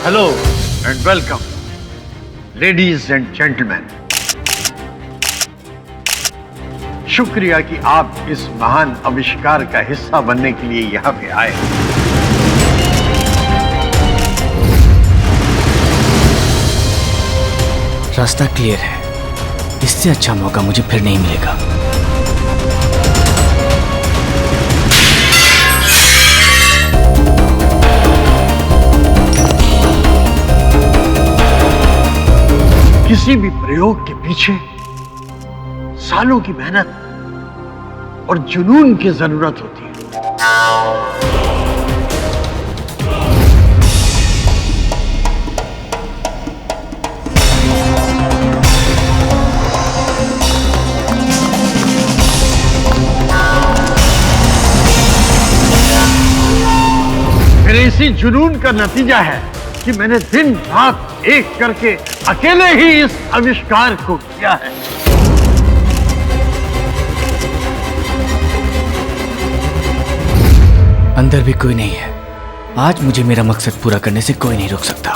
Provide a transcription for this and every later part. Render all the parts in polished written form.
Hello and welcome ladies and gentleman. शुक्रिया कि आप इस महान आविष्कार का हिस्सा बनने के लिए यहां पे आए। रास्ता क्लियर है, इससे अच्छा मौका मुझे फिर नहीं मिलेगा। किसी भी प्रयोग के पीछे सालों की मेहनत और जुनून की जरूरत होती है। मेरे इसी जुनून का नतीजा है कि मैंने दिन रात एक करके अकेले ही इस आविष्कार को किया है। अंदर भी कोई नहीं है। आज मुझे मेरा मकसद पूरा करने से कोई नहीं रोक सकता।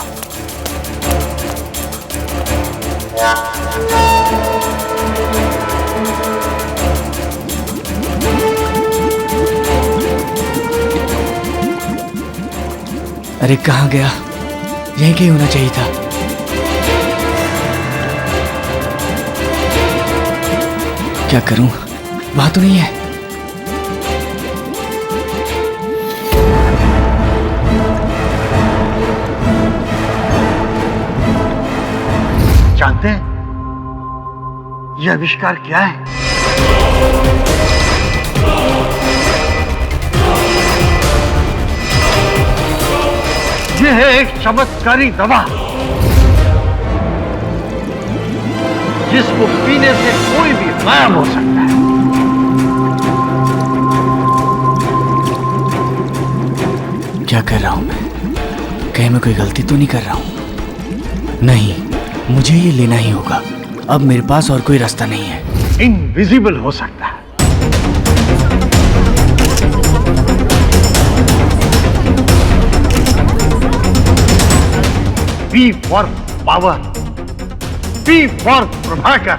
अरे कहाँ गया? यहीं कहीं होना चाहिए था। क्या करूं? वहां तो नहीं है। जानते हैं यह आविष्कार क्या है? यह है एक चमत्कारी दवा जिसको पीने से कोई भी गायब हो सकता है। क्या कर रहा हूं मैं? कहीं मैं कोई गलती तो नहीं कर रहा हूं? नहीं, मुझे ये लेना ही होगा। अब मेरे पास और कोई रास्ता नहीं है। इनविजिबल हो सकता है। P for power, P for Prabhakar.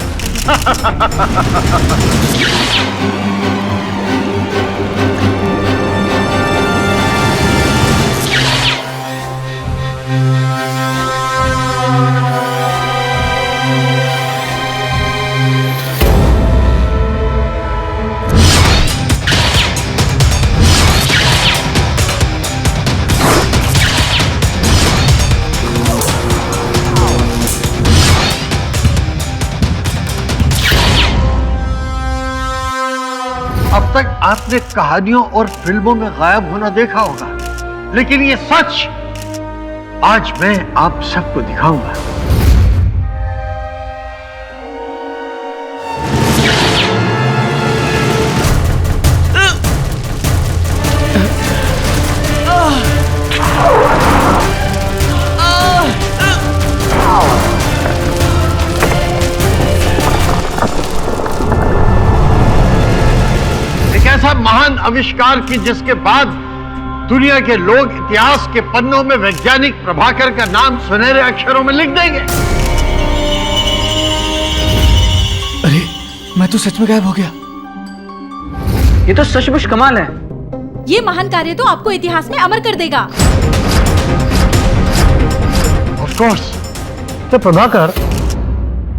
अब तक आपने कहानियों और फिल्मों में गायब होना देखा होगा, लेकिन ये सच आज मैं आप सबको दिखाऊंगा। ऐसा महान आविष्कार की जिसके बाद दुनिया के लोग इतिहास के पन्नों में वैज्ञानिक प्रभाकर का नाम सुनहरे अक्षरों में लिख देंगे। अरे मैं तो सच में गायब हो गया। ये तो सचमुच कमाल है। ये महान कार्य तो आपको इतिहास में अमर कर देगा। Of course. तो प्रभाकर,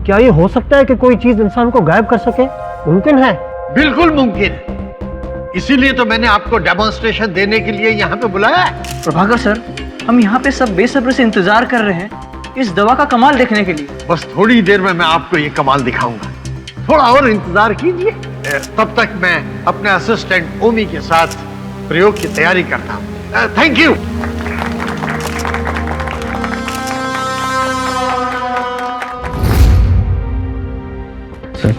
क्या ये हो सकता है कि कोई चीज इंसान को गायब कर सके? मुमकिन है? बिल्कुल मुमकिन है। इसीलिए तो मैंने आपको डेमोन्स्ट्रेशन देने के लिए यहाँ पे बुलाया है। प्रभाकर सर, हम यहाँ पे सब बेसब्री से इंतजार कर रहे हैं इस दवा का कमाल देखने के लिए। बस थोड़ी देर में मैं आपको ये कमाल दिखाऊंगा। थोड़ा और इंतजार कीजिए। तब तक मैं अपने असिस्टेंट ओमी के साथ प्रयोग की तैयारी करता हूँ। Thank you. सर,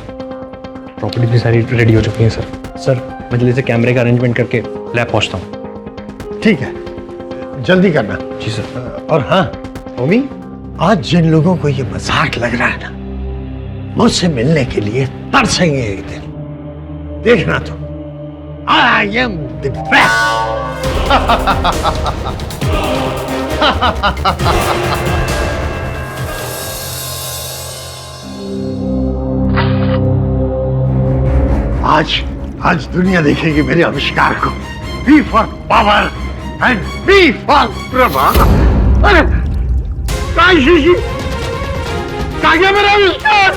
प्रॉपर्टी भी सारी रेडी हो चुकी है सर। सर, मैं जल्दी से कैमरे का अरेंजमेंट करके लैब पहुंचता हूँ। ठीक है, जल्दी करना। जी सर। और हाँ ओमी, आज जिन लोगों को ये मजाक लग रहा है ना, मुझसे मिलने के लिए तरसेंगे एक दिन। देखना तो, आई एम द बेस्ट। आज दुनिया देखेगी मेरे आविष्कार को। B for power and B for Prabha. अरे शीशी कहाँ गया मेरा आविष्कार?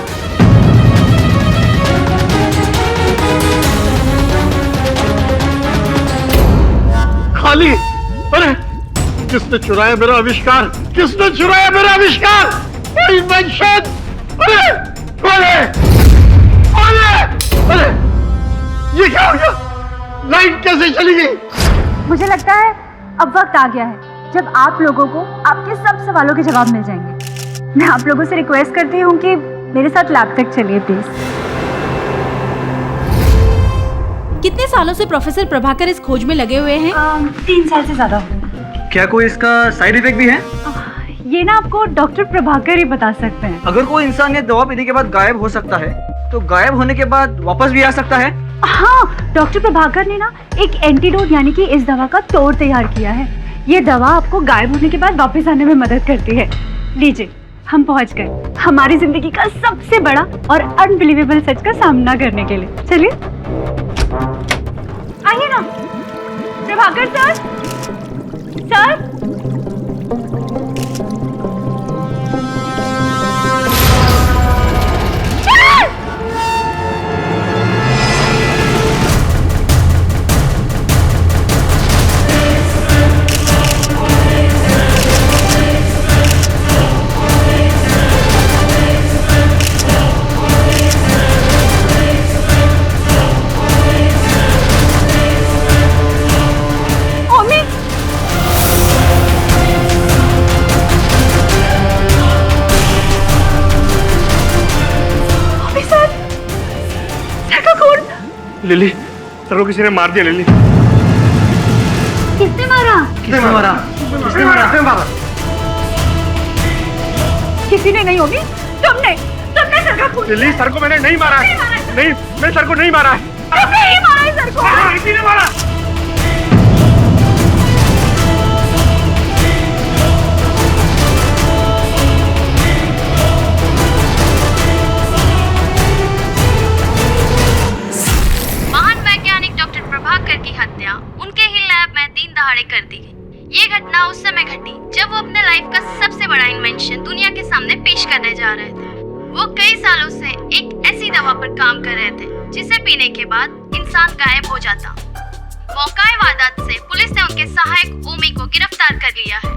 खाली। अरे किसने चुराया मेरा आविष्कार? किसने चुराया मेरा आविष्कार? इन्वेंशन। अरे अरे ये क्या हो गया? लाइट कैसे चली गई? मुझे लगता है अब वक्त आ गया है जब आप लोगों को आपके सब सवालों के जवाब मिल जाएंगे। मैं आप लोगों से रिक्वेस्ट करती हूँ कि मेरे साथ लैब तक चलिए प्लीज। कितने सालों से प्रोफेसर प्रभाकर इस खोज में लगे हुए हैं? 3 साल से ज्यादा हो गए। क्या कोई इसका साइड इफेक्ट भी है? ये ना आपको डॉक्टर प्रभाकर ही बता सकते हैं। अगर कोई इंसान ये दवा पीने के बाद गायब हो सकता है तो गायब होने के बाद वापस भी आ सकता है? हाँ, डॉक्टर प्रभाकर ने ना एक एंटीडोट यानी कि इस दवा का तोड़ तैयार किया है। ये दवा आपको गायब होने के बाद वापस आने में मदद करती है। लीजिए, हम पहुंच गए हमारी जिंदगी का सबसे बड़ा और अनबिलीवेबल सच का सामना करने के लिए। चलिए आइए ना। Prabhakar sir, sir lily, sir को किसी ने मार दिया। लिली, किसने मारा? किसने मारा? किसने मारा? किसी ने नहीं होगी। तुमने सर का खून। लिली, सर को मैंने नहीं मारा। नहीं, मैं सर को नहीं मारा है। तुमने ही मारा है सर को। किसी ने मारा। की हत्या उनके ही लैब में दिन दहाड़े कर दी गई। ये घटना उस समय घटी जब वो अपने लाइफ का सबसे बड़ा इन्वेंशन दुनिया के सामने पेश करने जा रहे थे। वो कई सालों से एक ऐसी दवा पर काम कर रहे थे जिसे पीने के बाद इंसान गायब हो जाता। मौकाए वारदात से पुलिस ने उनके सहायक ओमी को गिरफ्तार कर लिया है।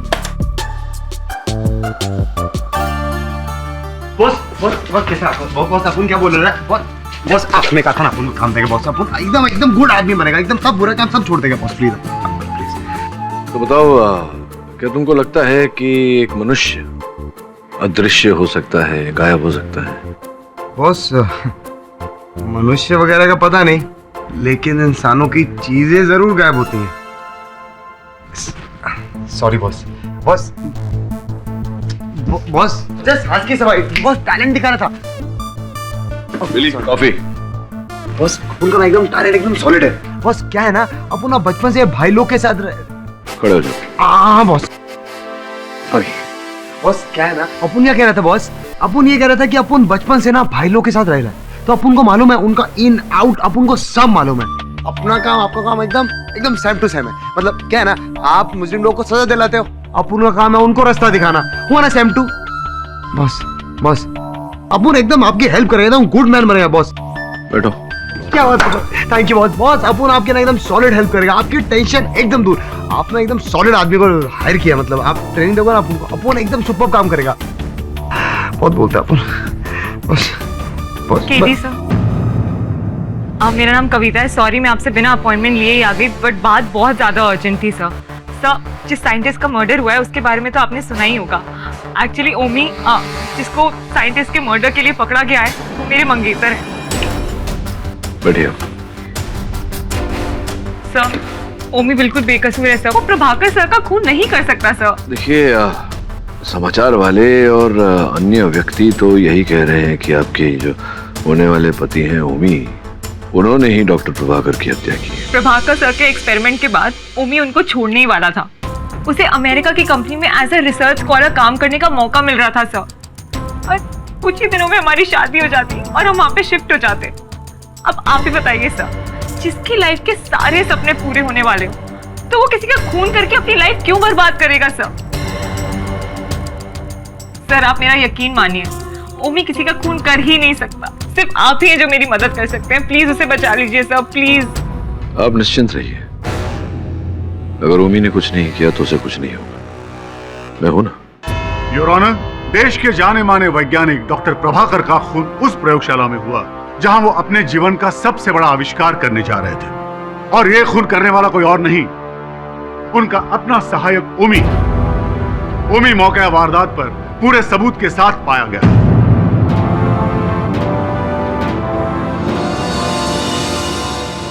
बॉस कैसा? बॉस अपन क्या बोल रहे हैं? बॉस आपने कहा था ना अपन काम देगा। बॉस अपन एकदम गुड आदमी बनेगा। एकदम सब बुरा काम सब छोड़ देगा। Boss please. तो बताओ, क्या तुमको लगता है कि एक मनुष्य अदृश्य हो सकता है, गायब हो सकता है? बॉस, मनुष्य वगैरह का पता नहीं, लेकिन इंसानों की चीजें जरूर गायब होती हैं। Sorry boss. बॉस जस्ट आज की सवाई। बॉस टैलेंट दिखा रहा था। बिली, कॉफी। बॉस अपन का एकदम टैलेंट एकदम सॉलिड है। बॉस क्या है ना, अपन बचपन से भाई लोग के साथ खड़े हो जाओ। हाँ बॉस। बॉस क्या है ना, अपन क्या कह रहा था बॉस? अपन ये कह रहा था कि अपन बचपन से ना भाई लोग के साथ रह रहा है, तो अपन को मालूम है उनका इन आउट, अपन को सब मालूम है। अपना काम आपका काम एकदम सेम टू सेम है। मतलब क्या है ना, आप मुस्लिम लोग को सजा दिलाते हो, अपन का काम है उनको रास्ता दिखाना। हुआ ना सेम टू? बॉस अपन एकदम आपकी हेल्प करेगा, एकदम गुड मैन बनेगा बॉस। बैठो। क्या बात है? Thank you boss. अपन आपके ना एकदम सॉलिड हेल्प करेगा, आपकी टेंशन एकदम दूर। आपने एकदम सॉलिड आदमी को हायर किया, मतलब आप ट्रेनिंग दोगे ना अपन एकदम सुपर काम करेगा। बहुत बोलते हैं अपन। बॉस केडी सर, मेरा नाम कविता है। सॉरी मैं आपसे बिना अपॉइंटमेंट लिए ही आ गई, बट बात बहुत ज़्यादा अर्जेंट थी सर। जिस साइंटिस्ट का मर्डर हुआ है उसके बारे में तो आपने सुना ही होगा। एक्चुअली ओमी, जिसको साइंटिस्ट के मर्डर के लिए पकड़ा गया है, वो मेरे मंगेतर है। बढ़िया। सर, ओमी बिल्कुल बेकसूर है सर। वो प्रभाकर सर का खून नहीं कर सकता सर। देखिए, समाचार वाले और अन्य व्यक्ति तो यही कह रहे हैं कि आपके जो होने वाले पति हैं ओमी, उन्होंने ही डॉक्टर प्रभाकर की हत्या की है। प्रभाकर सर के एक्सपेरिमेंट के बाद ओमी उनको छोड़ने ही वाला था, उसे अमेरिका की कंपनी में एज ए रिसर्च स्कॉलर काम करने का मौका मिल रहा था सर। और कुछ ही दिनों में हमारी शादी हो जाती और हम वहां पे शिफ्ट हो जाते। अब आप ही बताइए सर, जिसकी लाइफ के सारे सपने पूरे होने वाले हो, तो वो किसी का खून करके अपनी लाइफ क्यों बर्बाद करेगा सर? सर आप मेरा यकीन मानिए, ओमी किसी का खून कर ही नहीं सकता। सिर्फ आप ही हैं जो मेरी मदद कर सकते हैं। प्लीज उसे बचा लीजिए सर, प्लीज। आप निश्चिंत रहिए, अगर ओमी ने कुछ नहीं किया तो उसे कुछ नहीं होगा। मैं हूं ना। योर ऑनर, देश के जाने माने वैज्ञानिक डॉक्टर प्रभाकर का खून उस प्रयोगशाला में हुआ जहां वो अपने जीवन का सबसे बड़ा आविष्कार करने जा रहे थे, और ये खून करने वाला कोई और नहीं, उनका अपना सहायक ओमी। ओमी मौका वारदात पर पूरे सबूत के साथ पाया गया।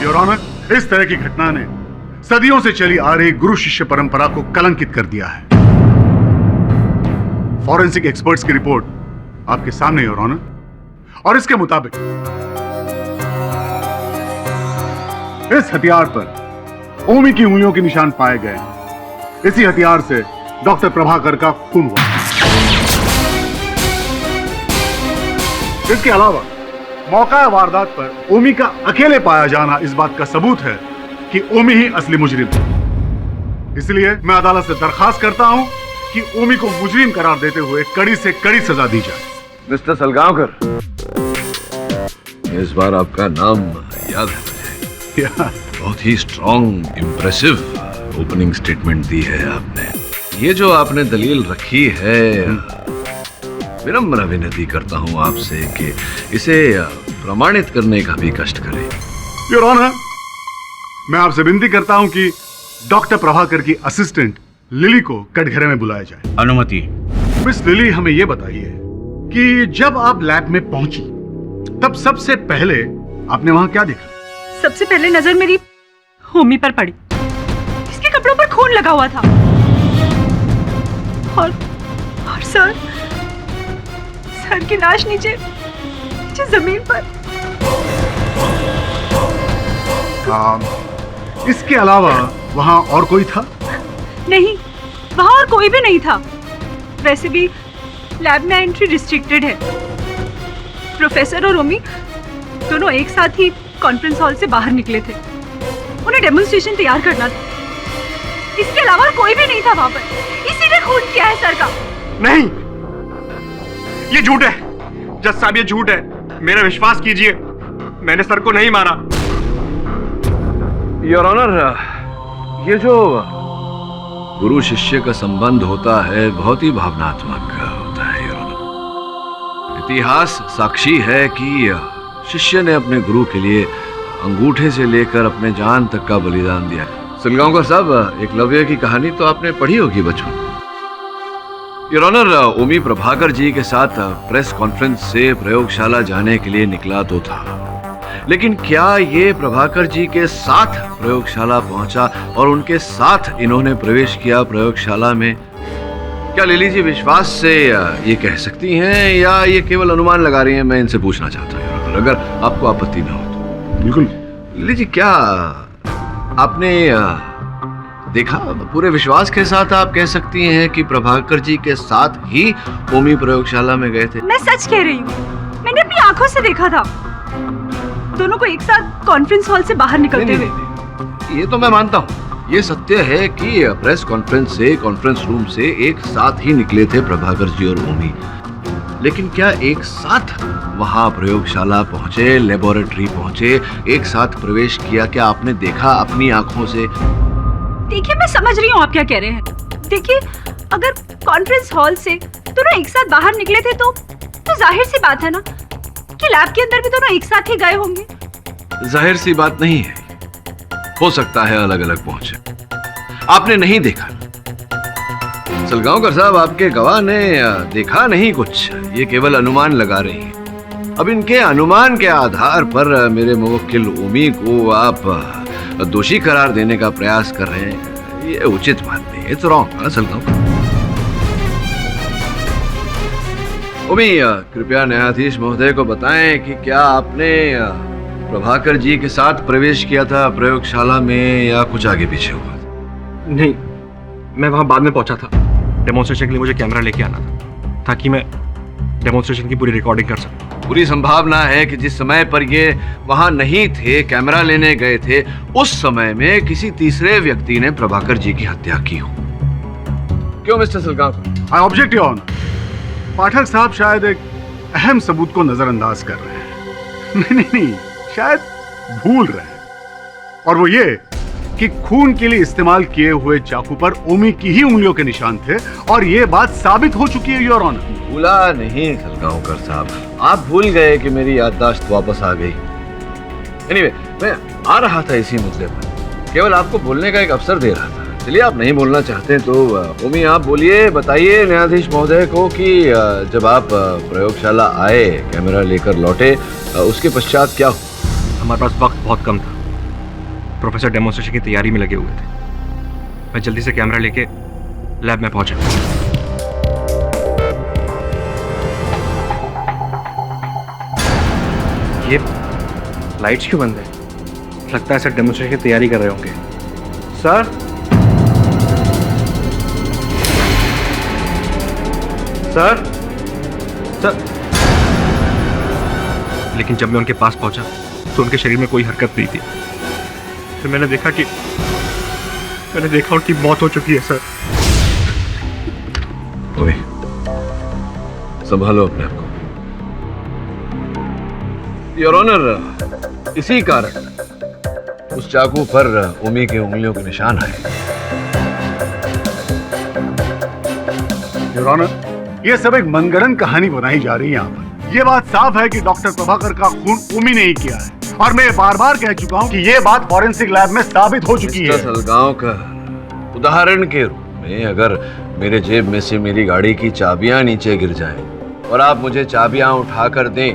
योर ऑनर, इस तरह की घटना ने सदियों से चली आ रही गुरु शिष्य परंपरा को कलंकित कर दिया है। फॉरेंसिक एक्सपर्ट्स की रिपोर्ट आपके सामने योर ऑनर, और इसके मुताबिक इस हथियार पर ओमी की उंगलियों के निशान पाए गए हैं। इसी हथियार से डॉक्टर प्रभाकर का खून हुआ। इसके अलावा मौका वारदात पर ओमी का अकेले पाया जाना इस बात का सबूत है कि ओमी ही असली मुजरिम है। इसलिए मैं अदालत से दरखास्त करता हूं कि ओमी को मुजरिम करार देते हुए कड़ी से कड़ी सजा दी जाए। मिस्टर सलगांवकर, इस बार आपका नाम याद है मुझे। बहुत ही स्ट्रॉन्ग, इम्प्रेसिव ओपनिंग स्टेटमेंट दी है आपने। ये जो आपने दलील रखी है, विनम्र विनती करता हूं आपसे कि इसे प्रमाणित करने का भी कष्ट करें। योर ऑनर, मैं आपसे विनती करता हूं कि डॉक्टर प्रभाकर की असिस्टेंट लिली को कटघरे में बुलाया जाए। अनुमति। मिस लिली, हमें यह बताइए कि जब आप लैब में पहुंची तब सबसे पहले आपने वहां क्या देखा? सबसे पहले नजर मेरी होमी पर पड़ी। इसके कपड़ों पर खून लगा हुआ था, और सर की लाश नीचे जमीन पर। इसके अलावा वहां और कोई था? नहीं, वहां और कोई भी नहीं था। वैसे भी लैब में एंट्री रिस्ट्रिक्टेड है। प्रोफेसर और ओमी दोनों एक साथ ही कॉन्फ्रेंस हॉल से बाहर निकले थे। उन्हें डेमोन्स्ट्रेशन तैयार करना था। इसके अलावा कोई भी नहीं था वहां पर। इसीलिए खून किया है सर का। नहीं, ये झूठ है जज साहब, ये झूठ है। मेरा विश्वास कीजिए, मैंने सर को नहीं मारा। योर ऑनर, ये जो गुरु शिष्य का संबंध होता है बहुत ही भावनात्मक होता है योर ऑनर। इतिहास साक्षी है कि शिष्य ने अपने गुरु के लिए अंगूठे से लेकर अपने जान तक का बलिदान दिया। सलगांवकर साहब, एकलव्य की कहानी तो आपने पढ़ी होगी बचपन। योर ऑनर, ओमी प्रभाकर जी के साथ प्रेस कॉन्फ्रेंस से प्रयोगशाला जाने के लिए निकला तो था, लेकिन क्या ये प्रभाकर जी के साथ प्रयोगशाला पहुंचा और उनके साथ इन्होंने प्रवेश किया प्रयोगशाला में? क्या लिली जी विश्वास से ये कह सकती हैं या ये केवल अनुमान लगा रही हैं? मैं इनसे पूछना चाहता हूँ योर ऑनर, अगर आपको आपत्ति ना हो तो। बिल्कुल। लिली जी, क्या आपने देखा? पूरे विश्वास के साथ आप कह सकती हैं कि प्रभाकर जी के साथ ही ओमी प्रयोगशाला में गए थे? मैं सच कह रही हूँ, मैंने अपनी आंखों से देखा था दोनों को एक साथ कॉन्फ्रेंस हॉल से बाहर निकलते हुए। ये तो मैं मानता हूँ, ये सत्य है कि प्रेस कॉन्फ्रेंस से, कॉन्फ्रेंस रूम से एक साथ ही निकले थे प्रभाकर जी और ओमी, लेकिन क्या एक साथ वहां प्रयोगशाला पहुंचे, लेबोरेटरी पहुंचे, एक साथ प्रवेश किया? क्या आपने देखा अपनी आंखों से? देखिए, मैं समझ रही हूँ आप क्या कह रहे हैं। देखिए, अगर कॉन्फ्रेंस हॉल से दोनों एक साथ बाहर निकले थे तो जाहिर सी बात है ना कि लैब के अंदर भी दोनों एक साथ ही गए होंगे। जाहिर सी बात नहीं है, हो सकता है अलग अलग पहुंचे। आपने नहीं देखा। सलगांवकर साहब, आपके गवाह ने देखा नहीं कुछ, ये केवल अनुमान लगा रही हैं। अब इनके अनुमान के आधार पर मेरे मुवक्किल ओमी को आप दोषी करार देने का प्रयास कर रहे हैं, ये उचित बात नहीं है। It's wrong Salgaonkar. ओमी, कृपया न्यायाधीश महोदय को बताएं कि क्या आपने प्रभाकर जी के साथ प्रवेश किया था प्रयोगशाला में या कुछ आगे पीछे हुआ? नहीं, मैं वहां बाद में पहुंचा था। डेमोन्स्ट्रेशन के लिए मुझे कैमरा लेके आना था ताकि मैं डेमोन्स्ट्रेशन की पूरी रिकॉर्डिंग कर सकूं। पूरी संभावना है कि जिस समय पर ये वहां नहीं थे, कैमरा लेने गए थे, उस समय में किसी तीसरे व्यक्ति ने प्रभाकर जी की हत्या की हो। क्यों mister Salgaonkar? I object your honour. Pathak साहब शायद एक अहम सबूत को नजरअंदाज कर रहे हैं। नहीं, शायद भूल रहे हैं, और वो ये कि खून के लिए इस्तेमाल किए हुए चाकू पर ओमी की ही उंगलियों के निशान थे, और ये बात साबित हो चुकी है योर ऑनर। भूला नहीं सलगांवकर साहब, आप भूल गए कि मेरी याददाश्त वापस आ गई। एनीवे, मैं आ रहा था इसी मुद्दे पर, केवल आपको बोलने का एक अवसर दे रहा था। चलिए, आप नहीं बोलना चाहते तो ओमी आप बोलिए, बताइए न्यायाधीश महोदय को कि जब आप प्रयोगशाला आए, कैमरा लेकर लौटे, उसके पश्चात क्या हुआ? हमारे पास वक्त बहुत कम था। प्रोफेसर डेमोन्स्ट्रेशन की तैयारी में लगे हुए थे। मैं जल्दी से कैमरा लेके लैब में पहुंचा। ये लाइट्स क्यों बंद है? लगता है सर डेमोन्स्ट्रेशन की तैयारी कर रहे होंगे। Sir, sir, sir. लेकिन जब मैं उनके पास पहुंचा तो उनके शरीर में कोई हरकत नहीं थी। फिर मैंने देखा उनकी मौत हो चुकी है। सर, ओए, संभालो अपने आप को। योर ऑनर, इसी कारण उस चाकू पर ओमी की उंगलियों के निशान आए। योर ऑनर, ये सब एक मनगढ़ंत कहानी बनाई जा रही है यहाँ पर। ये बात साफ है कि डॉक्टर प्रभाकर का खून ओमी ने ही किया है, और मैं बार बार कह चुका हूँ कि ये बात फॉरेंसिक लैब में साबित हो चुकी है। सलगांवकर, उदाहरण के रूप में अगर मेरे जेब में से मेरी गाड़ी की चाबियां नीचे गिर जाएं और आप मुझे चाबियां उठाकर दें,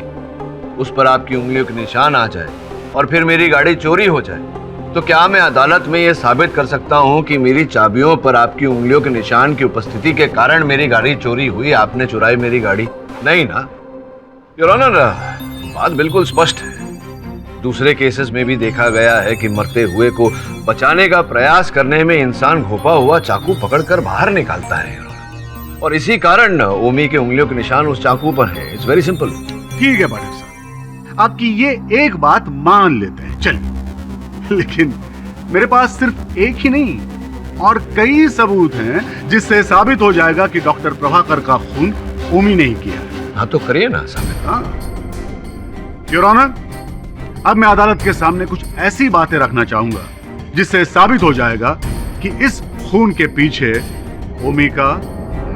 उस पर आपकी उंगलियों के निशान आ जाए और फिर मेरी गाड़ी चोरी हो जाए, तो क्या मैं अदालत में यह साबित कर सकता हूं कि मेरी चाबियों पर आपकी उंगलियों के निशान की उपस्थिति के कारण मेरी गाड़ी चोरी हुई, आपने चुराई मेरी गाड़ी? नहीं ना योर ऑनर, बात बिल्कुल स्पष्ट है। दूसरे केसेस में भी देखा गया है कि मरते हुए को बचाने का प्रयास करने में इंसान घोपा हुआ चाकू पकड़कर बाहर निकालता है, और इसी कारण ओमी के उंगलियों के निशान उस चाकू पर है। It's very simple. ठीक है पाठक साहब, आपकी ये एक बात मान लेते हैं, चलिए, लेकिन मेरे पास सिर्फ एक ही नहीं और कई सबूत हैं जिससे साबित हो जाएगा कि डॉक्टर प्रभाकर का खून ओमी ने ही किया है। हाँ तो करिए ना साबित। हाँ योर ऑनर, अब मैं अदालत के सामने कुछ ऐसी बातें रखना चाहूंगा जिससे साबित हो जाएगा कि इस खून के पीछे ओमी का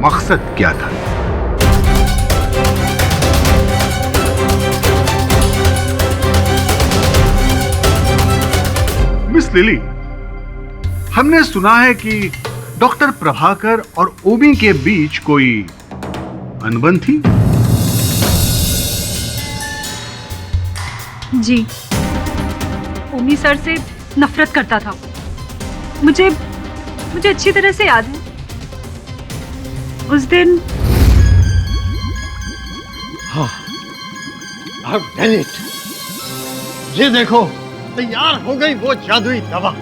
मकसद क्या था। मिस लिली, हमने सुना है कि डॉक्टर प्रभाकर और ओमी के बीच कोई अनबन थी। जी, ओमी सर से नफरत करता था। मुझे अच्छी तरह से याद है उस दिन। हाँ, ये देखो, तैयार हो गई वो जादुई दवा।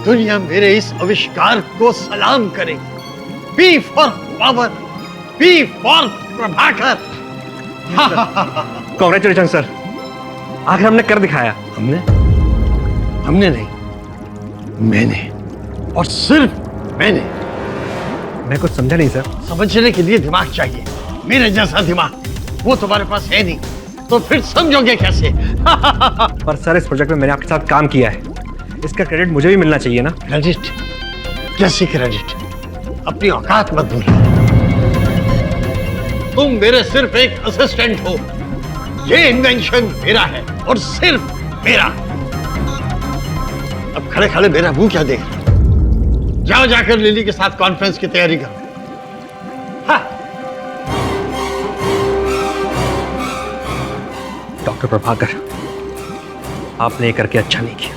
दुनिया मेरे इस आविष्कार को सलाम करेगी। B for power, B for Prabhakar. Congratulation sir, आखिर हमने कर दिखाया। हमने नहीं, मैंने, और सिर्फ मैंने। मैं कुछ समझा नहीं सर। समझने के लिए दिमाग चाहिए, मेरे जैसा दिमाग। वो तुम्हारे पास है नहीं, तो फिर समझोगे कैसे? पर सर, इस प्रोजेक्ट में मैंने आपके साथ काम किया है, इसका क्रेडिट मुझे भी मिलना चाहिए ना। क्रेडिट? कैसी क्रेडिट? अपनी औकात मत भूलो। तुम मेरे सिर्फ एक असिस्टेंट हो। ये इन्वेंशन मेरा है और सिर्फ मेरा। अब खड़े खड़े मेरा मुंह क्या देख रहे हो? जाओ जाकर लिली के साथ कॉन्फ्रेंस की तैयारी करो। हाँ। डॉक्टर प्रभाकर, आपने ये करके अच्छा नहीं किया।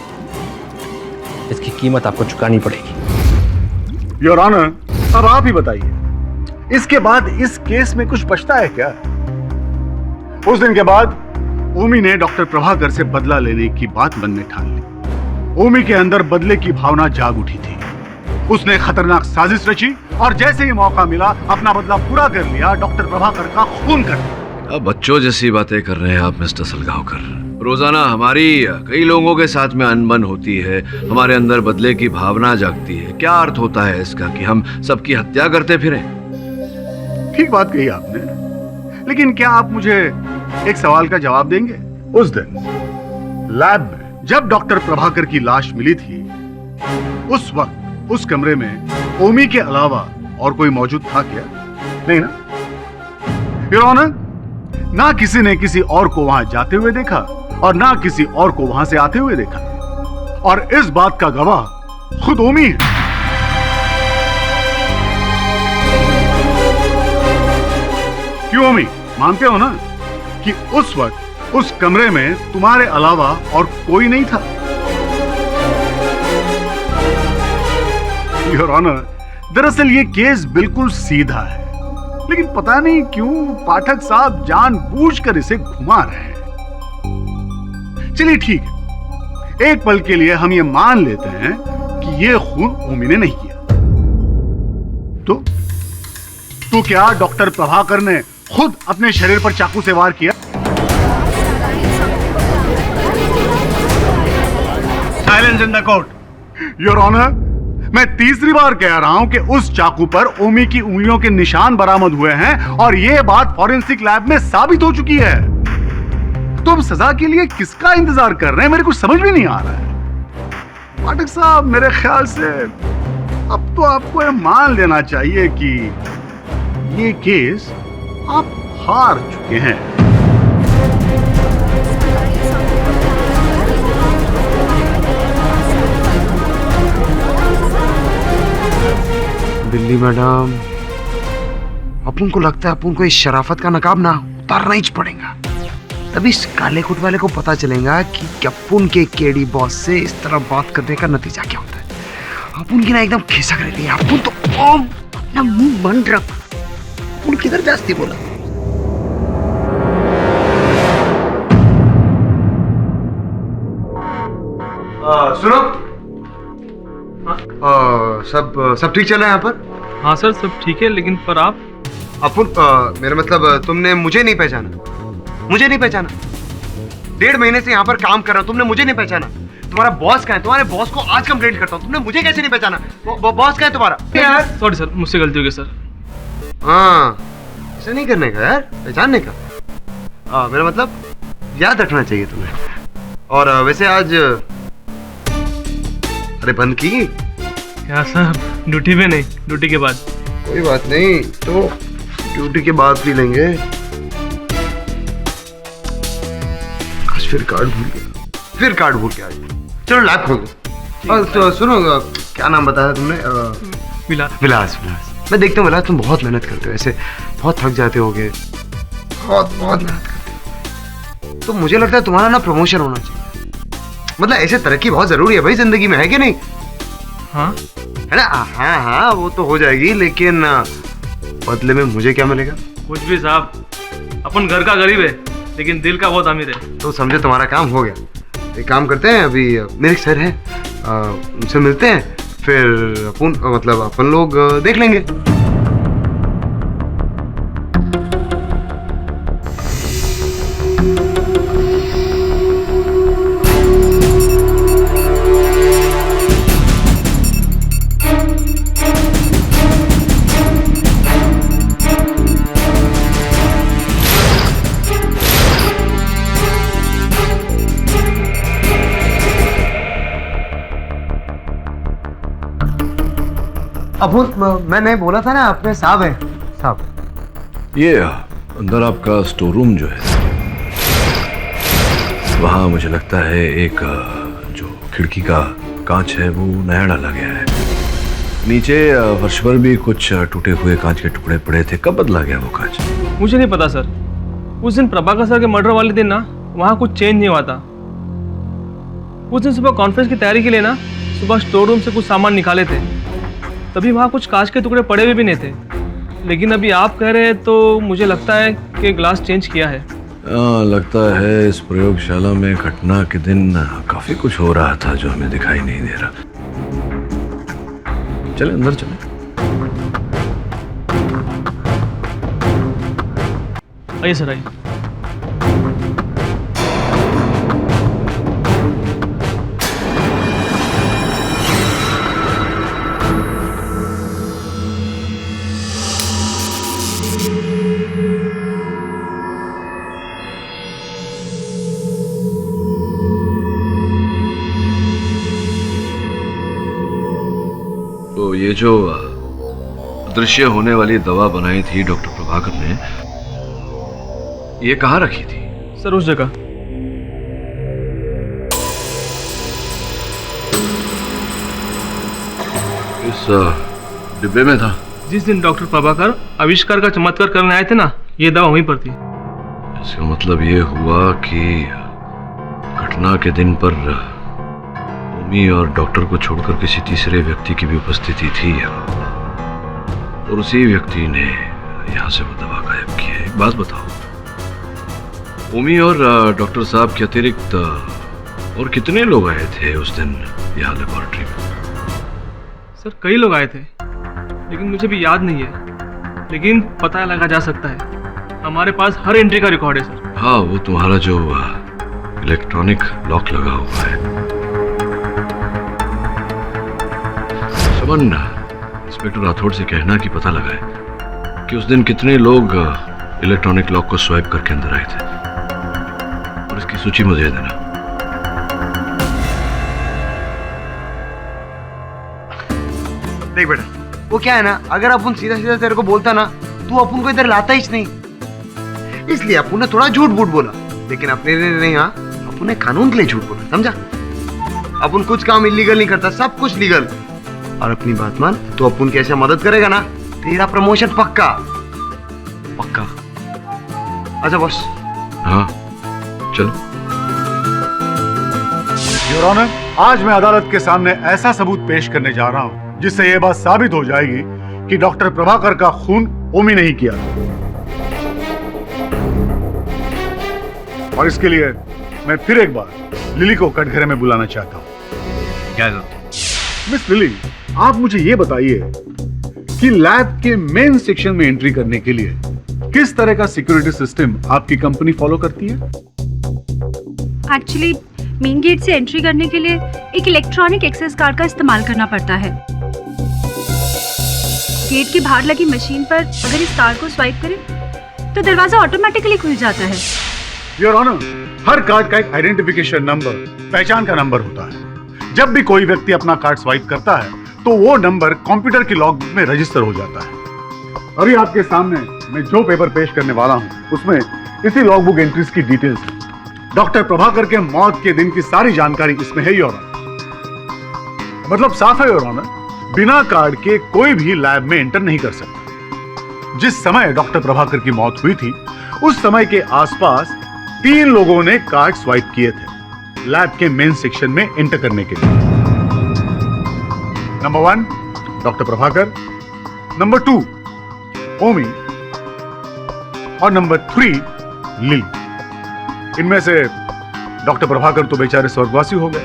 इसकी कीमत आपको चुकानी पड़ेगी। योर ऑनर, अब आप ही बताइए, इसके बाद इस केस में कुछ बचता है क्या? उस दिन के बाद ओमी ने डॉक्टर प्रभाकर से बदला लेने की बात मन में ठान ली। ओमी के अंदर बदले की भावना जाग उठी थी। उसने खतरनाक साजिश रची और जैसे ही मौका मिला अपना बदला पूरा कर लिया, डॉक्टर प्रभाकर का खून कर दिया। अब बच्चों जैसी बातें कर रहे हैं आप मिस्टर सलगांवकर। रोजाना हमारी कई लोगों के साथ में अनबन होती है, हमारे अंदर बदले की भावना जागती है। क्या अर्थ होता है इसका कि हम सबकी हत्या करते फिरें? ठीक बात कही आपने, लेकिन क्या आप मुझे एक सवाल का जवाब देंगे? उस दिन लैब में जब डॉक्टर प्रभाकर की लाश मिली थी, उस वक्त उस कमरे में ओमी के अलावा और कोई मौजूद था क्या? नहीं ना? योर ऑनर, ना किसी ने किसी और को वहां जाते हुए देखा और ना किसी और को वहां से आते हुए देखा, और इस बात का गवाह खुद ओमी है। क्यों ओमी, मानते हो ना कि उस वक्त उस कमरे में तुम्हारे अलावा और कोई नहीं था? योर ऑनर, दरअसल ये केस बिल्कुल सीधा है, लेकिन पता नहीं क्यों पाठक साहब जानबूझकर इसे घुमा रहे हैं। चलिए ठीक है, एक पल के लिए हम ये मान लेते हैं कि ये खून ओमी ने नहीं किया। तो क्या डॉक्टर प्रभाकर ने खुद अपने शरीर पर चाकू से वार किया? Silence in the court. Your honour, मैं तीसरी बार कह रहा हूं कि उस चाकू पर ओमी की उंगलियों के निशान बरामद हुए हैं और यह बात फॉरेंसिक लैब में साबित हो चुकी है। तो अब सजा के लिए किसका इंतजार कर रहे हैं, मेरे कुछ समझ भी नहीं आ रहा है। पाठक साहब, मेरे ख्याल से अब तो आपको यह मान लेना चाहिए कि ये केस आप हार चुके हैं। दिल्ली मैडम, अपन को लगता है अपन को इस शराफत का नकाब ना उतारना ही पड़ेगा, तभी इस काले कोट वाले को पता चलेगा कि अपन के केडी बॉस से इस तरह बात करने का नतीजा क्या होता है। अपन की ना एकदम खिसक रही है। अपन तो अपना मुंह बंद रख, अपन किधर जास्ती बोला। सुनो, सब ठीक चल रहा है यहाँ पर? हाँ सर, सब ठीक है, लेकिन पर आप? अपन मेरा मतलब तुमने मुझे नहीं पहचाना? मुझे नहीं पहचाना? 1.5 महीने से यहाँ पर काम कर रहा हूँ, तुमने मुझे नहीं पहचाना? तुम्हारा बॉस कहाँ है? तुम्हारे बॉस को आज कंप्लेंट करता हूँ, तुमने मुझे कैसे नहीं पहचाना? बॉस कहाँ है तुम्हारा? यार सॉरी सर, मुझसे गलती हो गई सर। हाँ, ऐसा नहीं करने का यार, पहचानने का। मेरा मतलब याद रखना चाहिए तुम्हें। और वैसे आज अरे बंद की क्या सर? ड्यूटी में नहीं, ड्यूटी के बाद। कोई बात नहीं, तो ड्यूटी के बाद पी लेंगे। आज फिर कार्ड भूल गया, फिर कार्ड भूल गया। चलो लैब खोल दो। तो सुनो, क्या नाम बताया तुमने? विलास। विलास। मैं देखता हूँ विलास, तुम बहुत मेहनत करते हो, ऐसे बहुत थक जाते होगे, बहुत मेहनत करते हो। तो मुझे लगता है तुम्हारा ना प्रमोशन होना चाहिए। मतलब ऐसे तरक्की बहुत जरूरी है भाई जिंदगी में, है कि नहीं? हाँ है ना? हाँ, वो तो हो जाएगी, लेकिन बदले में मुझे क्या मिलेगा? कुछ भी साहब, अपन घर का गरीब है लेकिन दिल का बहुत अमीर है। तो समझो तुम्हारा काम हो गया। एक काम करते हैं, अभी मेरे सर है, उनसे मिलते हैं, फिर अपन लोग देख लेंगे। अब मैंने बोला था ना, अपने साहब है साहब। ये अंदर आपका स्टोर रूम जो है, वहाँ मुझे लगता है एक जो खिड़की का कांच है वो नया डाला गया है। नीचे फर्श पर भी कुछ टूटे हुए कांच के टुकड़े पड़े थे। कब बदला गया वो कांच? मुझे नहीं पता सर। उस दिन प्रभाकर सर के मर्डर वाले दिन ना वहाँ कुछ चेंज नहीं हुआ था। उस दिन सुबह कॉन्फ्रेंस की तैयारी के लिए ना सुबह स्टोर रूम से कुछ सामान निकाले थे, तभी वहाँ कुछ कांच के टुकड़े पड़े हुए भी नहीं थे। लेकिन अभी आप कह रहे हैं तो मुझे लगता है कि ग्लास चेंज किया है। लगता है इस प्रयोगशाला में घटना के दिन काफी कुछ हो रहा था जो हमें दिखाई नहीं दे रहा। चले अंदर चले। आइए सर आइए। तो ये जो अदृश्य होने वाली दवा बनाई थी डॉक्टर प्रभाकर ने, ये कहाँ रखी थी? सर उस जगह। इस डिब्बे में था। जिस दिन डॉक्टर प्रभाकर आविष्कार का चमत्कार करने आए थे ना, ये दवा वहीं पर थी। इसका मतलब ये हुआ कि घटना के दिन पर ओमी और डॉक्टर को छोड़कर किसी तीसरे व्यक्ति की भी उपस्थिति थी और उसी व्यक्ति ने यहाँ से वो दवा गायब की है। एक बात बताओ, ओमी और डॉक्टर साहब के अतिरिक्त और कितने लोग आए थे उस दिन यहाँ लेबोरेटरी में? सर कई लोग आए थे, लेकिन मुझे भी याद नहीं है, लेकिन पता लगा जा सकता है। हमारे पास हर एंट्री का रिकॉर्ड है सर। हाँ, वो तुम्हारा जो इलेक्ट्रॉनिक लॉक लगा हुआ है। समन, इंस्पेक्टर राठौड़ से कहना कि पता लगा है कि उस दिन कितने लोग इलेक्ट्रॉनिक लॉक को स्वाइप करके अंदर आए थे, और इसकी सूची मुझे देना। देख बेटा, वो क्या है ना, अगर अपन सीधा सीधा तेरे को बोलता ना, तू अपन को इधर लाता ही नहीं। इसलिए अपन ने थोड़ा झूठ बूठ बोला, लेकिन अपने लिए नहीं, हाँ अपन ने कानून के लिए झूठ बोला, समझा? अपन कुछ काम इलीगल नहीं करता, सब कुछ लीगल। और अपनी बात मान, तो अपन कैसे मदद करेगा ना, तेरा प्रमोशन पक्का पक्का। अच्छा बॉस। हाँ चलो। योर ऑनर, आज मैं अदालत के सामने ऐसा सबूत पेश करने जा रहा हूं जिससे यह बात साबित हो जाएगी कि डॉक्टर प्रभाकर का खून ओमी नहीं किया, और इसके लिए मैं फिर एक बार लिली को कटघरे में बुलाना चाहता हूं। क्या? मिस लिली, आप मुझे ये बताइए कि लैब के मेन सेक्शन में एंट्री करने के लिए किस तरह का सिक्योरिटी सिस्टम आपकी कंपनी फॉलो करती है? एक्चुअली मेन गेट से एंट्री करने के लिए एक इलेक्ट्रॉनिक एक्सेस कार्ड का इस्तेमाल करना पड़ता है। गेट के बाहर लगी मशीन पर अगर इस कार्ड को स्वाइप करें तो दरवाजा ऑटोमेटिकली खुल जाता है। योर ऑनर, हर कार्ड का एक आइडेंटिफिकेशन नंबर, पहचान का नंबर होता है। जब भी कोई व्यक्ति अपना कार्ड स्वाइप करता है तो वो नंबर कंप्यूटर की लॉगबुक में रजिस्टर हो जाता है। अभी आपके सामने मैं जो पेपर पेश करने वाला हूं, उसमें इसी लॉगबुक एंट्रीज की डिटेल्स है। डॉक्टर प्रभाकर के मौत के दिन की सारी जानकारी इसमें है योर ऑनर। मतलब साफ है योर ऑनर, बिना कार्ड के कोई भी लैब में एंटर नहीं कर सकता। जिस समय डॉक्टर प्रभाकर की मौत हुई थी, उस समय के आसपास 3 लोगों ने कार्ड स्वाइप किए थे लैब के मेन सेक्शन में एंटर करने के लिए। नंबर 1 डॉक्टर प्रभाकर, नंबर 2 ओमी, और नंबर 3 लिली। इनमें से डॉक्टर प्रभाकर तो बेचारे स्वर्गवासी हो गए।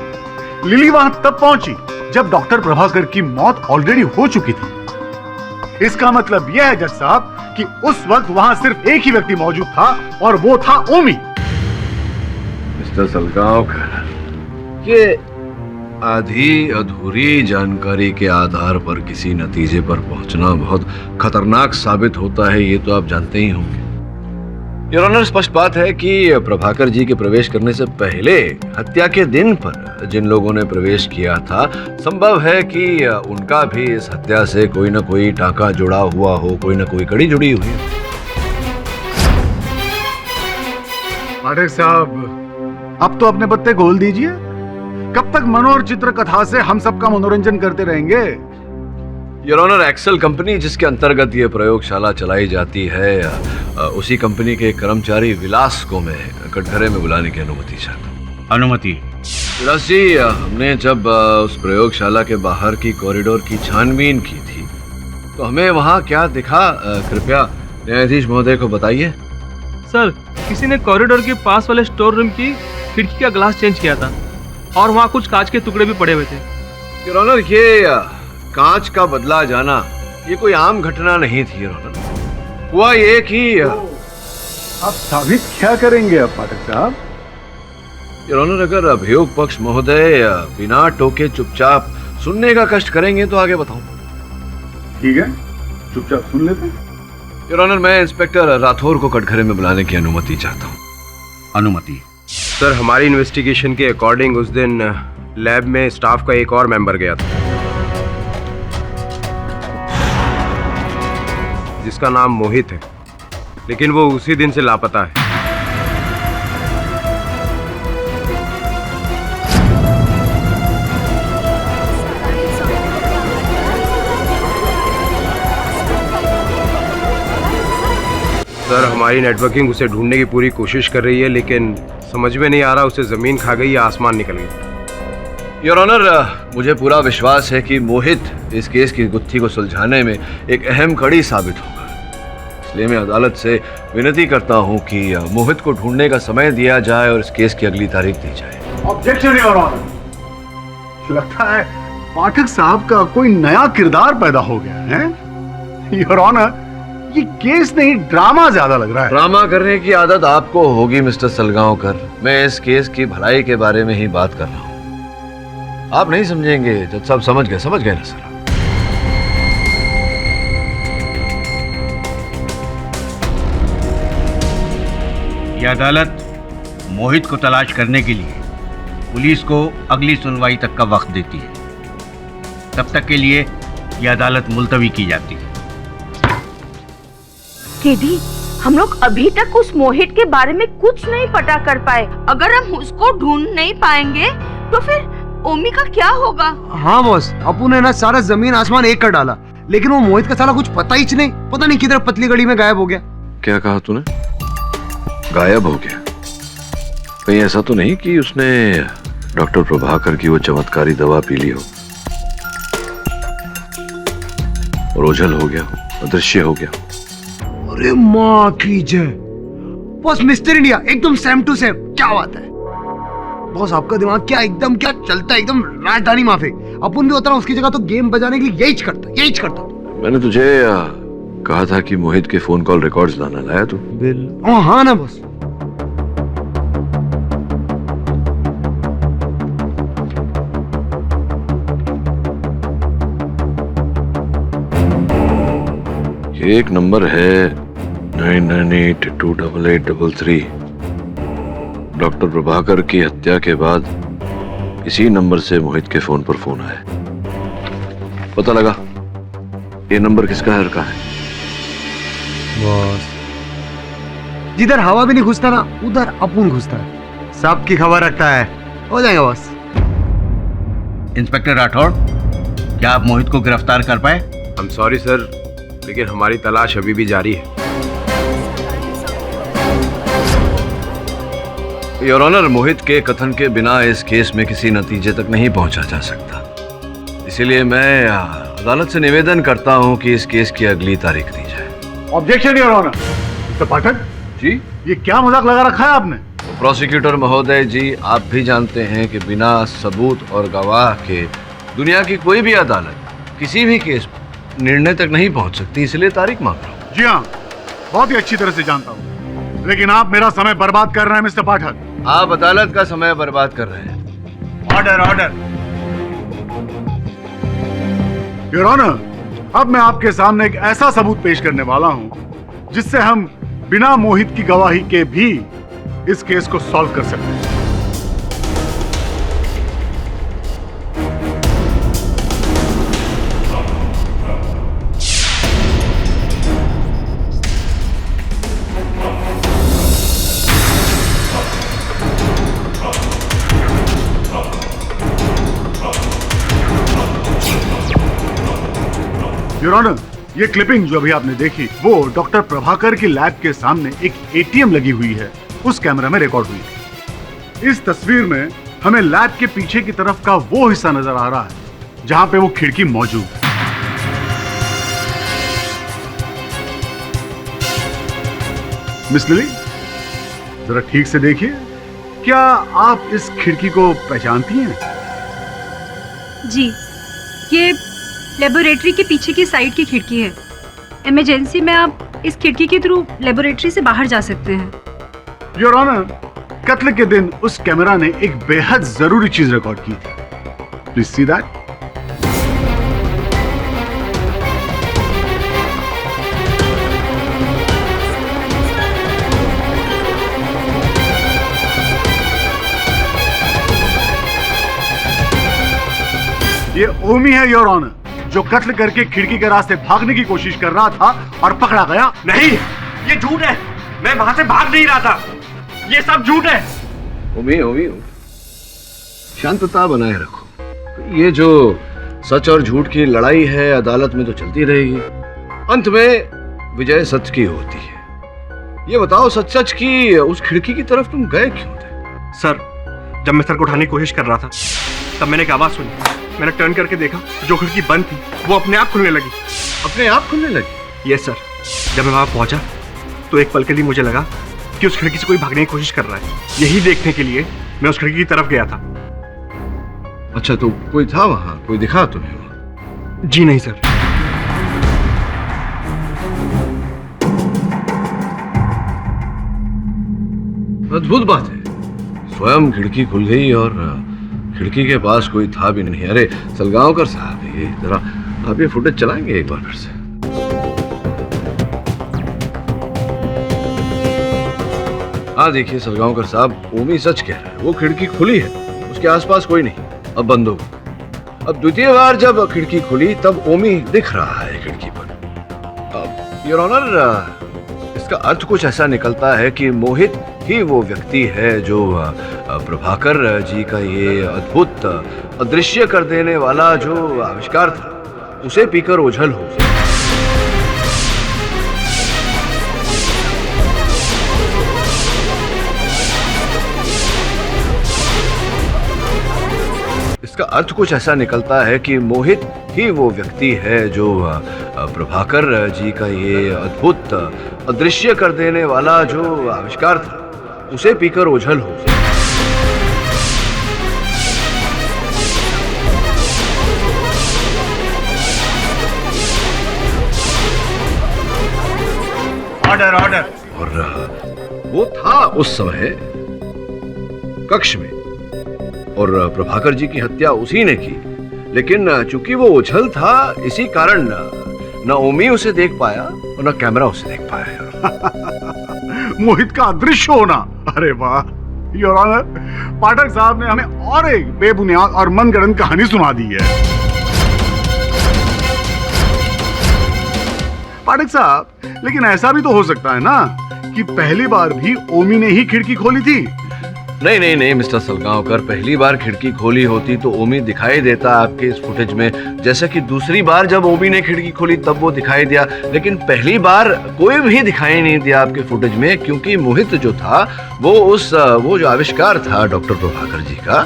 लिली वहां तब पहुंची जब डॉक्टर प्रभाकर की मौत ऑलरेडी हो चुकी थी। इसका मतलब यह है जज साहब कि उस वक्त वहां सिर्फ एक ही व्यक्ति मौजूद था, और वो था ओमी। मिस्टर सलगांवकर, ये आधी अधूरी जानकारी के आधार पर किसी नतीजे पर पहुंचना बहुत खतरनाक साबित होता है, ये तो आप जानते ही होंगे। योर ऑनर, स्पष्ट बात है कि प्रभाकर जी के प्रवेश करने से पहले हत्या के दिन पर जिन लोगों ने प्रवेश किया था, संभव है कि उनका भी इस हत्या से कोई न कोई टाका जुड़ा हुआ हो, कोई न कोई कड़ी जुड़ी हुई हो। पाठक साहब, अब तो अपने पत्ते खोल दीजिए। कब तक मनोहर चित्र कथा से हम सबका मनोरंजन करते रहेंगे? योर ऑनर, एक्सेल कंपनी जिसके अंतर्गत ये प्रयोगशाला चलाई जाती है, उसी कंपनी के कर्मचारी विलास को मैं कटघरे में बुलाने की अनुमति चाहता हूँ। अनुमति? विलास जी, हमने जब उस प्रयोगशाला के बाहर की कॉरिडोर की छानबीन की थी तो हमें वहाँ क्या दिखा, कृपया न्यायाधीश महोदय को बताइए। सर, किसी ने कॉरिडोर के पास वाले स्टोर रूम की खिड़की का ग्लास चेंज किया था, और वहाँ कुछ कांच के टुकड़े भी पड़े हुए थे। योर ऑनर, ये कांच का बदला जाना ये कोई आम घटना नहीं थी रौनक। हुआ ये कि आप साबित क्या करेंगे अब पाठक साहब? रौनक, अगर अभियोग पक्ष महोदय बिना टोके चुपचाप सुनने का कष्ट करेंगे तो आगे बताऊं। ठीक है, चुपचाप सुन लेते हैं। योर ऑनर, मैं इंस्पेक्टर राठौर को कटघरे में बुलाने की अनुमति चाहता हूँ। अनुमति? सर, हमारी इन्वेस्टिगेशन के अकॉर्डिंग उस दिन लैब में स्टाफ का एक और मेंबर गया था जिसका नाम मोहित है, लेकिन वो उसी दिन से लापता है। सर, हमारी नेटवर्किंग उसे ढूंढने की पूरी कोशिश कर रही है, लेकिन समझ में नहीं आ रहा उसे जमीन खा गई या आसमान निकल गई। योर ऑनर, मुझे पूरा विश्वास है कि मोहित इस केस की गुत्थी को सुलझाने में एक अहम कड़ी साबित होगा। इसलिए मैं अदालत से विनती करता हूं कि मोहित को ढूंढने का समय दिया जाए और इस केस की अगली तारीख दी जाए। Objection your honour. लगता है पाठक साहब का कोई नया किरदार पैदा हो गया है। योर ऑनर, ये केस नहीं ड्रामा ज्यादा लग रहा है। ड्रामा करने की आदत आपको होगी मिस्टर सलगांवकर। मैं इस केस की भलाई के बारे में ही बात कर रहा हूं। आप नहीं समझेंगे जब सब समझ गए ना सर। यह अदालत मोहित को तलाश करने के लिए पुलिस को अगली सुनवाई तक का वक्त देती है। तब तक के लिए यह अदालत मुलतवी की जाती है। केडी, हम लोग अभी तक उस मोहित के बारे में कुछ नहीं पता कर पाए। अगर हम उसको ढूंढ नहीं पाएंगे तो फिर ओमी का क्या होगा? हाँ बॉस, अपू ने ना सारा जमीन आसमान एक कर डाला, लेकिन वो मोहित का साला कुछ पता ही नहीं। पता नहीं किधर पतली गली में गायब हो गया। क्या कहा तूने? गायब हो गया? कहीं ऐसा तो नहीं कि उसने डॉक्टर प्रभाकर की वो चमत्कारी दवा पी ली हो और ओझल हो गया, अदृश्य हो गया? अरे माँ की जय बॉस, मिस्टर इंडिया एकदम सेम टू सेम। क्या बात है बॉस, आपका दिमाग क्या चलता है, एकदम राजधानी माफी। अपन भी होता ना उसकी जगह तो गेम बजाने के लिए यही करता। मैंने तुझे कहा था कि मोहित के फोन कॉल रिकॉर्ड्स लाना, लाया तू? हाँ ना बॉस। ये एक नंबर है 99828833। डॉक्टर प्रभाकर की हत्या के बाद इसी नंबर से मोहित के फोन पर फोन आया। पता लगा ये नंबर किसका है, का है? बॉस, जिधर हवा भी नहीं घुसता ना उधर अपुन घुसता है। सबकी खबर रखता है। हो जाएगा बॉस। इंस्पेक्टर राठौर, क्या आप मोहित को गिरफ्तार कर पाए? आई एम सॉरी सर, लेकिन हमारी तलाश अभी भी जारी है। योर ऑनर, मोहित के कथन के बिना इस केस में किसी नतीजे तक नहीं पहुंचा जा सकता। इसीलिए मैं अदालत से निवेदन करता हूं कि इस केस की अगली तारीख दी जाए। Objection your honour. Mister Pathak ji, ये क्या मजाक लगा रखा है आपने? प्रोसिक्यूटर महोदय जी, आप भी जानते हैं कि बिना सबूत और गवाह के दुनिया की कोई भी अदालत किसी भी केस में निर्णय तक नहीं पहुंच सकती, इसलिए तारीख मांग रहा हूं। जी हाँ, बहुत ही अच्छी तरह से जानता हूँ, लेकिन आप मेरा समय बर्बाद कर रहे हैं मिस्टर पाठक। आप अदालत का समय बर्बाद कर रहे हैं। Order order. योर ऑनर, अब मैं आपके सामने एक ऐसा सबूत पेश करने वाला हूं जिससे हम बिना मोहित की गवाही के भी इस केस को सॉल्व कर सकते हैं। योर ऑनर, ये क्लिपिंग जो अभी आपने देखी वो डॉक्टर प्रभाकर की लैब के सामने एक एटीएम लगी हुई है, उस कैमरा में रिकॉर्ड हुई है। इस तस्वीर में हमें लैब के पीछे की तरफ का वो हिस्सा नजर आ रहा है जहां पे वो खिड़की मौजूद है। मिस लिली, जरा ठीक से देखिए, क्या आप इस खिड़की को पहचानती हैं? जी, ये लेबोरेटरी के पीछे की साइड की खिड़की है। इमरजेंसी में आप इस खिड़की के थ्रू लेबोरेटरी से बाहर जा सकते हैं। योर ऑनर, कत्ल के दिन उस कैमरा ने एक बेहद जरूरी चीज रिकॉर्ड की थी। Please see that. ये ओमी है योर ऑनर, जो कत्ल करके खिड़की के रास्ते भागने की कोशिश कर रहा था और पकड़ा गया। नहीं, ये झूठ है। मैं वहां से भाग नहीं रहा था। ये सब झूठ है। ओमी ओमी, शांतता बनाए रखो। ये जो सच और झूठ की लड़ाई है अदालत में तो चलती रहेगी, अंत में विजय सच की होती है। ये बताओ, सच सच की उस खिड़की की तरफ तुम गए क्यों थे? सर, जब मैं सर को उठाने की कोशिश कर रहा था तब मैंने एक आवाज सुनी। मैंने टर्न करके देखा, जो खिड़की बंद थी वो अपने आप खुलने लगी। अपने आप खुलने लगी? Yes sir. जब मैं वहां पहुंचा तो एक पल के लिए मुझे लगा कि उस खिड़की से कोई भागने की कोशिश कर रहा है। यही देखने के लिए मैं उस खिड़की की तरफ गया था। अच्छा, तो कोई था वहां? कोई दिखा तुम्हें? जी नहीं सर। अद्भुत बात है, स्वयं खिड़की खुल गई और खिड़की के पास कोई था भी नहीं। अरे सलगांवकर साहब, ये जरा आप ये फुटेज चलाएंगे एक बार फिर से? हाँ देखिए सलगांवकर साहब, ओमी सच कह रहा है। वो खिड़की खुली है, उसके आसपास कोई नहीं, अब बंद हो गई। अब द्वितीय बार जब खिड़की खुली तब ओमी दिख रहा है खिड़की पर। अब योर ऑनर, इसका अर्थ कुछ ऐसा निकलता है कि मोहित ही वो व्यक्ति है जो प्रभाकर जी का ये अद्भुत अदृश्य कर देने वाला जो आविष्कार था उसे पीकर ओझल हो। इसका अर्थ कुछ ऐसा निकलता है कि मोहित ही वो व्यक्ति है जो प्रभाकर जी का ये अद्भुत अदृश्य कर देने वाला जो आविष्कार था उसे पीकर ओझल हो। Order order. और वो था उस समय कक्ष में और प्रभाकर जी की हत्या उसी ने की, लेकिन चूंकि वो ओझल था इसी कारण न ओमी उसे देख पाया और न कैमरा उसे देख पाया। मोहित का अदृश्य होना, अरे वाह योर ऑनर, पाठक साहब ने हमें और एक बेबुनियाद और मनगढ़ंत कहानी सुना दी है। पाठक साहब, लेकिन ऐसा भी तो हो सकता है ना कि पहली बार भी ओमी ने ही खिड़की खोली थी। नहीं नहीं नहीं मिस्टर सलगांवकर, पहली बार खिड़की खोली होती तो ओमी दिखाई देता आपके इस फुटेज में, जैसा कि दूसरी बार जब ओमी ने खिड़की खोली तब वो दिखाई दिया, लेकिन पहली बार कोई भी दिखाई नहीं दिया आपके फुटेज में, क्योंकि मोहित जो था वो जो आविष्कार था डॉक्टर प्रभाकर जी का,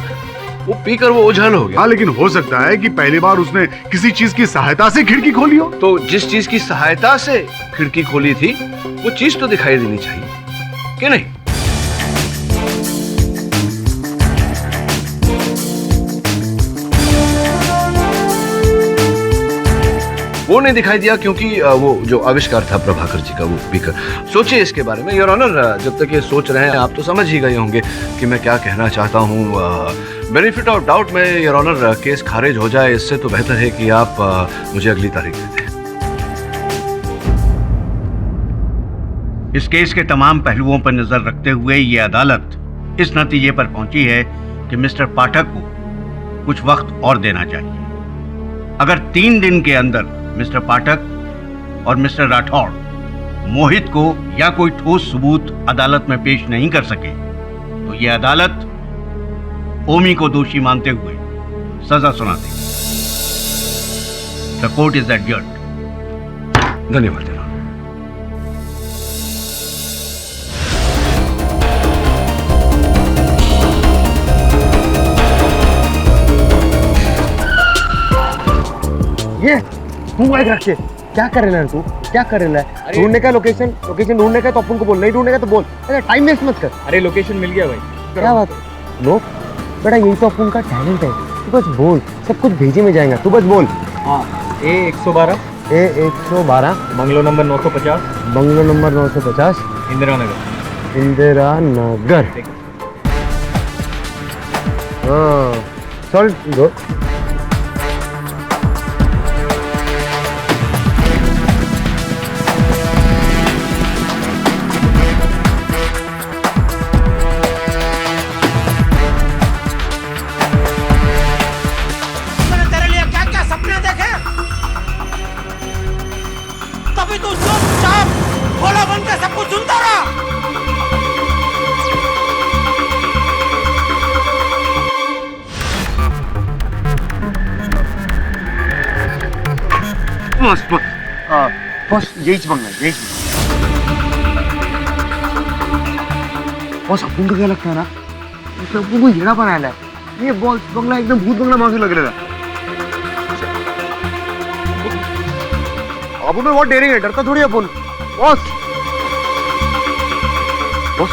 वो पीकर वो ओझल हो गया। हाँ, लेकिन हो सकता है कि पहली बार उसने किसी चीज की सहायता से खिड़की खोली हो। तो जिस चीज की सहायता से खिड़की खोली थी वो चीज तो दिखाई देनी चाहिए कि नहीं? वो नहीं दिखाई दिया क्योंकि वो जो आविष्कार था प्रभाकर जी का वो पीकर। सोचिए इसके बारे में योर ऑनर, जब तक ये सोच रहे हैं आप तो समझ ही गए होंगे कि मैं क्या कहना चाहता हूँ। बेनिफिट ऑफ डाउट में योर ऑनर केस खारिज हो जाए, इससे तो बेहतर है कि आप मुझे अगली तारीख दे दें। इस केस के तमाम पहलुओं पर नजर रखते हुए ये अदालत इस नतीजे पर पहुंची है कि मिस्टर पाठक को कुछ वक्त और देना चाहिए। अगर 3 दिन के अंदर मिस्टर पाठक और मिस्टर राठौड़ मोहित को या कोई ठोस सबूत अदालत में पेश नहीं कर सके तो यह अदालत ओमी को दोषी मानते हुए सजा सुना देगी। The court is adjourned. धन्यवाद। ये तू माइक रख के क्या कर रहा है तू? क्या कर रहा है? ढूंढने का लोकेशन ढूंढने का तो अपन को बोल, नहीं ढूंढने का तो बोल। अरे टाइम वेस्ट मत कर। अरे लोकेशन मिल गया भाई। क्या बात है? लो बेटा, यही तो अपन का टैलेंट है। तू बस बोल, सब कुछ भेजे में जाएगा, तू बस बोल। हाँ A112 A112 bungalow number 950 bungalow number 950 Indira Nagar. Indira Nagar. हाँ चल दो। मैंने तेरे लिए क्या क्या सपने देखे, तभी तू चुपचाप भोला बन के सब कुछ सुनता रहा। बस बस बस यहीच बंगला है, यहीच बस। अपन को क्या लगता है ना, अपन को येड़ा बनाया है ये बॉस बंगला, एकदम भूत बंगला माफी लग रहा था। अपन में बहुत डेरिंग है, डरता थोड़ी अपन। Boss boss